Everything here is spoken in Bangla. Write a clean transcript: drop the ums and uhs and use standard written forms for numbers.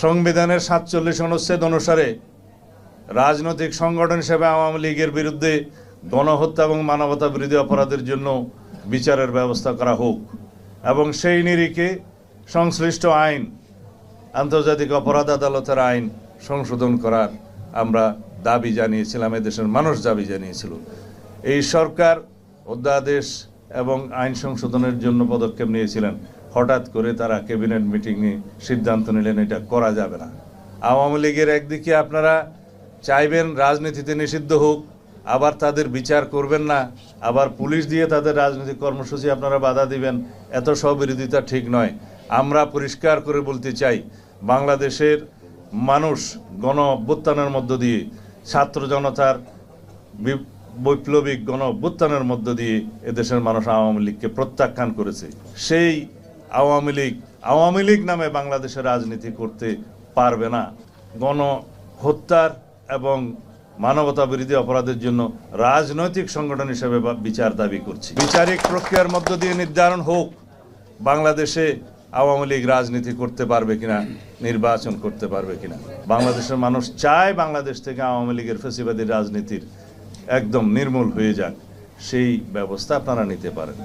সংবিধানের ৪৭ অনুচ্ছেদ অনুসারে রাজনৈতিক সংগঠন হিসেবে আওয়ামী লীগের বিরুদ্ধে গণহত্যা এবং মানবতা বিরোধী অপরাধের জন্য বিচারের ব্যবস্থা করা হোক এবং সেই নিরিখে সংশ্লিষ্ট আইন, আন্তর্জাতিক অপরাধ আদালতের আইন সংশোধন করার আমরা দাবি জানিয়েছিলাম, এদেশের মানুষ দাবি জানিয়েছিল। এই সরকার অধ্যাদেশ এবং আইন সংশোধনের জন্য পদক্ষেপ নিয়েছিলেন। হঠাৎ করে তারা ক্যাবিনেট মিটিংয়ে সিদ্ধান্ত নিলেন এটা করা যাবে না। আওয়ামী লীগের একদিকে আপনারা চাইবেন রাজনীতিতে নিষিদ্ধ হোক, আবার তাদের বিচার করবেন না, আবার পুলিশ দিয়ে তাদের রাজনৈতিক কর্মসূচি আপনারা বাধা দিবেন। এত স্ববিরোধিতা ঠিক নয়। আমরা পরিষ্কার করে বলতে চাই, বাংলাদেশের মানুষ গণ অভ্যুত্থানের মধ্য দিয়ে, ছাত্র জনতার বৈপ্লবিক গণ অভ্যুত্থানের মধ্য দিয়ে এদেশের মানুষ আওয়ামী লীগকে প্রত্যাখ্যান করেছে। সেই আওয়ামী লীগ নামে বাংলাদেশের রাজনীতি করতে পারবে না। গণহত্যার এবং মানবতা বিরোধী অপরাধের জন্য রাজনৈতিক সংগঠন হিসেবে বিচার দাবি করছি। বিচারিক প্রক্রিয়ার মধ্য দিয়ে নির্ধারণ হোক বাংলাদেশে আওয়ামী লীগ রাজনীতি করতে পারবে কিনা, নির্বাচন করতে পারবে কিনা। বাংলাদেশের মানুষ চায় বাংলাদেশ থেকে আওয়ামী লীগের ফ্যাসিবাদী রাজনীতির একদম নির্মূল হয়ে যাক। সেই ব্যবস্থা আপনারা নিতে পারেন।